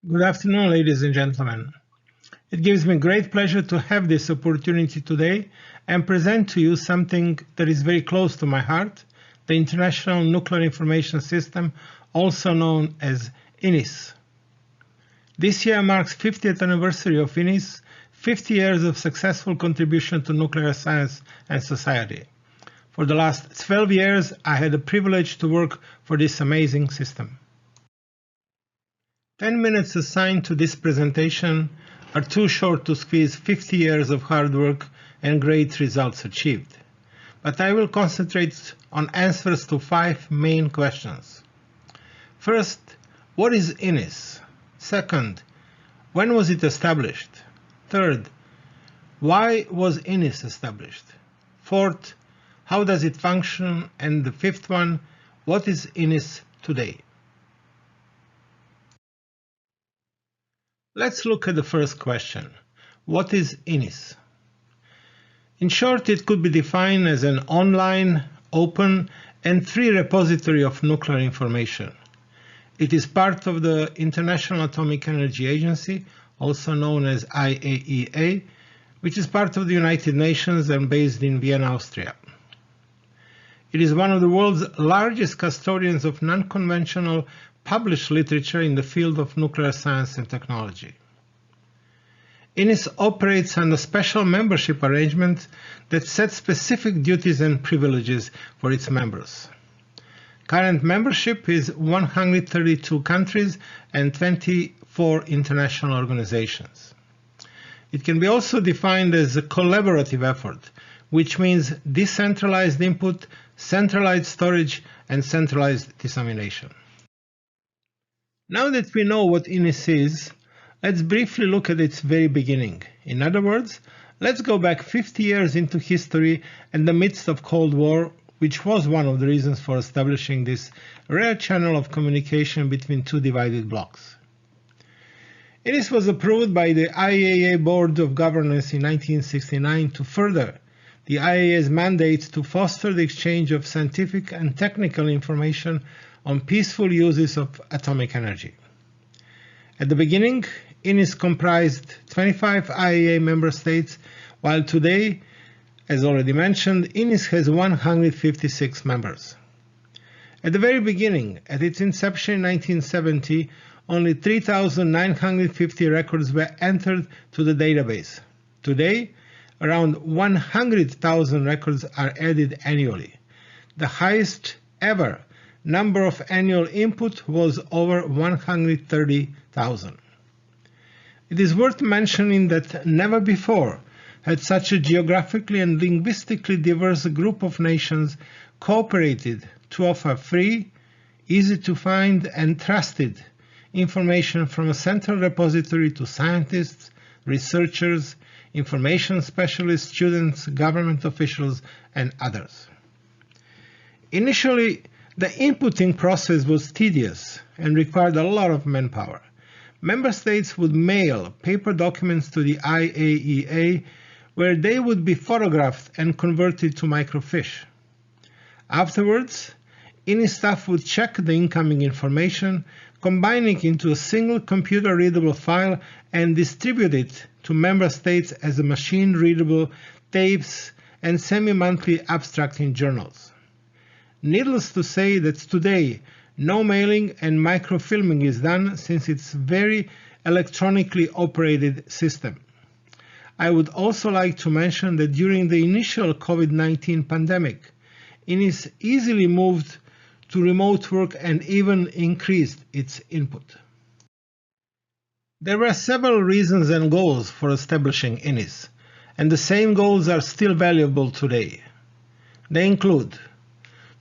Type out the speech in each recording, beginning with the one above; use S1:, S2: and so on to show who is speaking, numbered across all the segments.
S1: Good afternoon, ladies and gentlemen. It gives me great pleasure to have this opportunity today and present to you something that is very close to my heart, the International Nuclear Information System, also known as INES. This year marks 50th anniversary of INES, 50 years of successful contribution to nuclear science and society. For the last 12 years, I had the privilege to work for this amazing system. 10 minutes assigned to this presentation are too short to squeeze 50 years of hard work and great results achieved. But I will concentrate on answers to 5 main questions. First, what is INES? Second, when was it established? Third, why was INES established? Fourth, how does it function? And the fifth one, what is INES today? Let's look at the first question. What is INES? In short, it could be defined as an online, open, and free repository of nuclear information. It is part of the International Atomic Energy Agency, also known as IAEA, which is part of the United Nations and based in Vienna, Austria. It is one of the world's largest custodians of non-conventional published literature in the field of nuclear science and technology. INES operates under special membership arrangements that set specific duties and privileges for its members. Current membership is 132 countries and 24 international organizations. It can be also defined as a collaborative effort, which means decentralized input, centralized storage, and centralized dissemination. Now that we know what INES is, let's briefly look at its very beginning. In other words, let's go back 50 years into history and the midst of Cold War, which was one of the reasons for establishing this rare channel of communication between two divided blocs. INES was approved by the IAEA Board of Governors in 1969 to further the IAEA's mandate to foster the exchange of scientific and technical information on peaceful uses of atomic energy. At the beginning, INES comprised 25 IAEA member states, while today, as already mentioned, INES has 156 members. At the very beginning, at its inception in 1970, only 3,950 records were entered to the database. Today, around 100,000 records are added annually. The highest ever number of annual input was over 130,000. It is worth mentioning that never before had such a geographically and linguistically diverse group of nations cooperated to offer free, easy to find, and trusted information from a central repository to scientists, researchers, information specialists, students, government officials, and others. Initially, the inputting process was tedious and required a lot of manpower. Member states would mail paper documents to the IAEA, where they would be photographed and converted to microfiche. Afterwards, INES staff would check the incoming information, combining it into a single computer-readable file and distribute it to member states as a machine-readable tapes and semi-monthly abstract in journals. Needless to say that today, no mailing and microfilming is done since it's a very electronically operated system. I would also like to mention that during the initial COVID-19 pandemic, INES easily moved to remote work and even increased its input. There were several reasons and goals for establishing INES, and the same goals are still valuable today. They include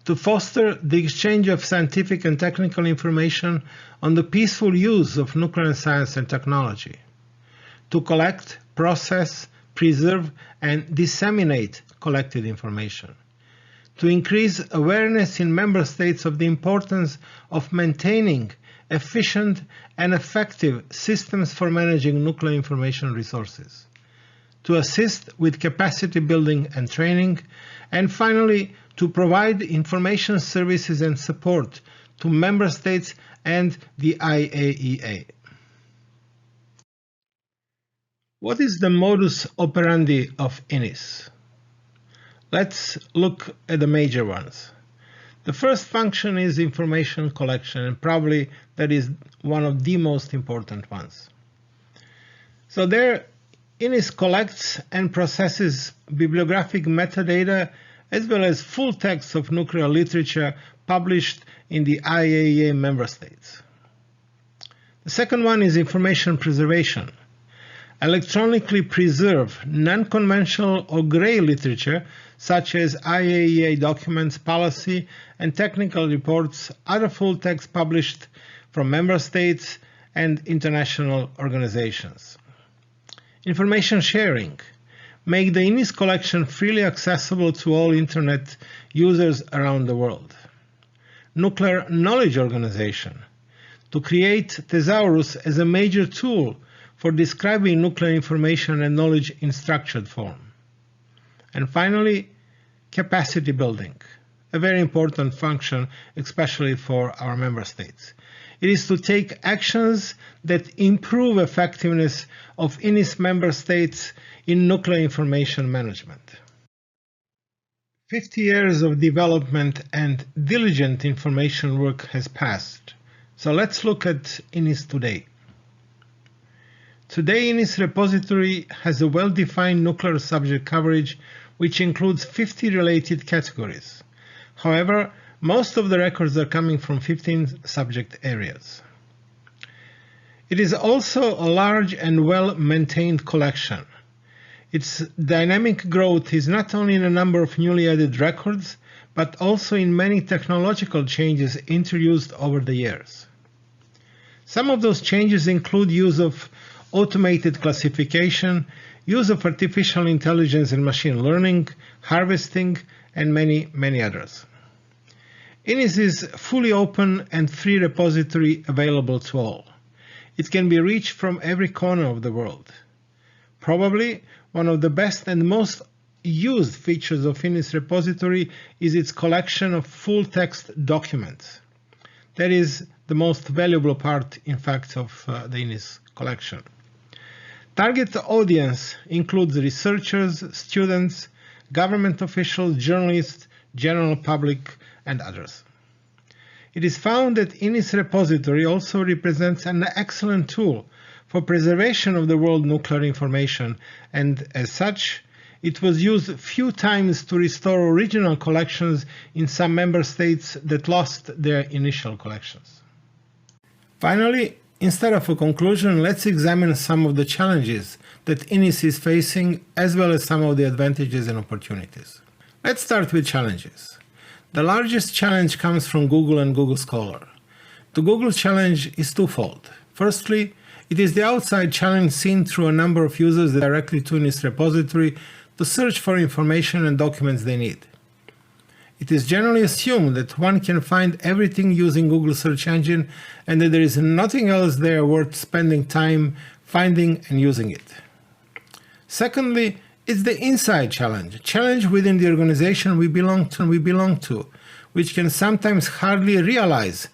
S1: to foster the exchange of scientific and technical information on the peaceful use of nuclear science and technology, to collect, process, preserve, and disseminate collected information, to increase awareness in member states of the importance of maintaining efficient and effective systems for managing nuclear information resources, to assist with capacity building and training, and finally, to provide information services and support to member states and the IAEA. What is the modus operandi of INES? Let's look at the major ones. The first function is information collection, and probably that is one of the most important ones. So there, INES collects and processes bibliographic metadata as well as full texts of nuclear literature published in the IAEA member states. The second one is information preservation. Electronically preserve non-conventional or gray literature such as IAEA documents, policy, and technical reports, other full text published from member states and international organizations. Information sharing. Make the INES collection freely accessible to all Internet users around the world. Nuclear knowledge organization. To create Thesaurus as a major tool for describing nuclear information and knowledge in structured form. And finally, capacity building, a very important function, especially for our member states. It is to take actions that improve effectiveness of INES member states in nuclear information management. 50 years of development and diligent information work has passed. So let's look at INES today. Today, INES repository has a well-defined nuclear subject coverage which includes 50 related categories. However, most of the records are coming from 15 subject areas. It is also a large and well-maintained collection. Its dynamic growth is not only in a number of newly added records, but also in many technological changes introduced over the years. Some of those changes include use of automated classification, use of artificial intelligence and machine learning, harvesting, and many others. INES is fully open and free repository available to all. It can be reached from every corner of the world. Probably one of the best and most used features of INES repository is its collection of full-text documents. That is the most valuable part, in fact, of the INES collection. Target audience includes researchers, students, government officials, journalists, general public, and others. It is found that INES repository also represents an excellent tool for preservation of the world nuclear information, and as such, it was used few times to restore original collections in some member states that lost their initial collections. Finally, instead of a conclusion, let's examine some of the challenges that INES is facing, as well as some of the advantages and opportunities. Let's start with challenges. The largest challenge comes from Google and Google Scholar. The Google challenge is twofold. Firstly, it is the outside challenge seen through a number of users directly to INES repository to search for information and documents they need. It is generally assumed that one can find everything using Google search engine and that there is nothing else there worth spending time finding and using it. Secondly, it's the inside challenge within the organization we belong to, which can sometimes hardly realize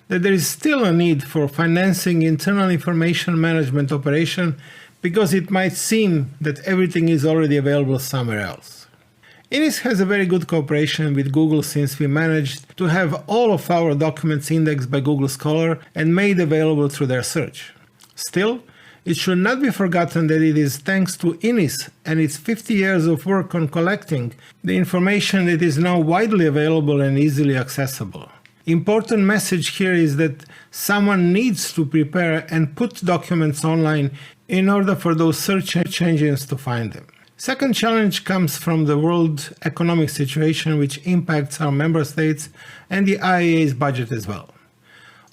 S1: that there is still a need for financing internal information management operation because it might seem that everything is already available somewhere else. INES has a very good cooperation with Google since we managed to have all of our documents indexed by Google Scholar and made available through their search. Still, it should not be forgotten that it is thanks to INES and its 50 years of work on collecting the information that is now widely available and easily accessible. Important message here is that someone needs to prepare and put documents online in order for those search engines to find them. Second challenge comes from the world economic situation, which impacts our member states and the IAEA's budget as well.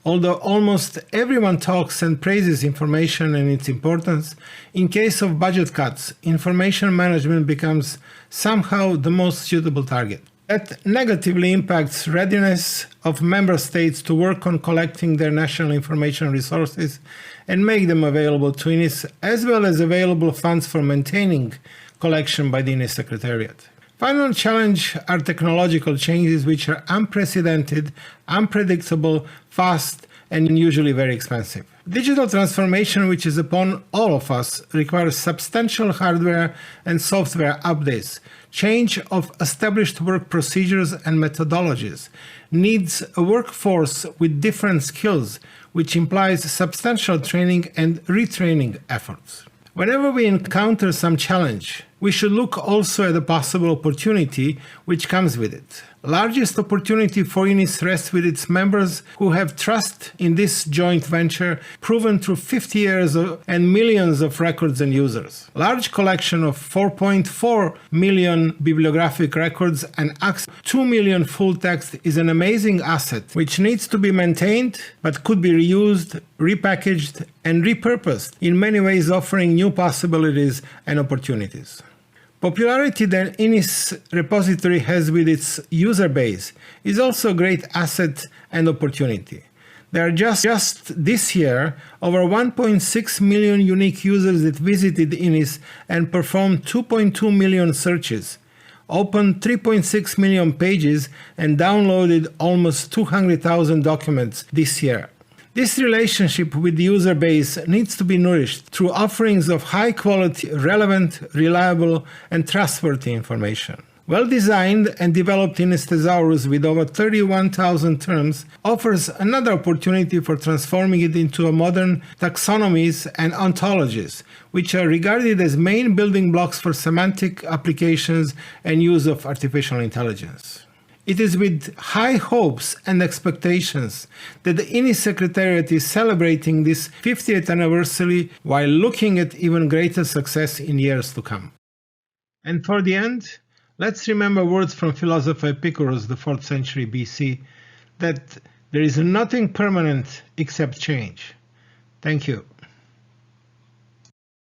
S1: Although almost everyone talks and praises information and its importance, in case of budget cuts, information management becomes somehow the most suitable target. That negatively impacts readiness of member states to work on collecting their national information resources and make them available to INES, as well as available funds for maintaining collection by the INES Secretariat. Final challenge are technological changes which are unprecedented, unpredictable, fast, and usually very expensive. Digital transformation, which is upon all of us, requires substantial hardware and software updates, change of established work procedures and methodologies, needs a workforce with different skills, which implies substantial training and retraining efforts. Whenever we encounter some challenge, we should look also at the possible opportunity which comes with it. Largest opportunity for INES rests with its members who have trust in this joint venture proven through 50 years and millions of records and users. Large collection of 4.4 million bibliographic records and access to 2 million full text is an amazing asset which needs to be maintained but could be reused, repackaged and repurposed, in many ways offering new possibilities and opportunities. Popularity that INES repository has with its user base is also a great asset and opportunity. There are just this year over 1.6 million unique users that visited INES and performed 2.2 million searches, opened 3.6 million pages and downloaded almost 200,000 documents this year. This relationship with the user base needs to be nourished through offerings of high quality, relevant, reliable, and trustworthy information. Well-designed and developed INES Thesaurus with over 31,000 terms offers another opportunity for transforming it into a modern taxonomies and ontologies, which are regarded as main building blocks for semantic applications and use of artificial intelligence. It is with high hopes and expectations that the INES Secretariat is celebrating this 50th anniversary while looking at even greater success in years to come. And for the end, let's remember words from philosopher Epicurus, the 4th century BC, that there is nothing permanent except change. Thank you.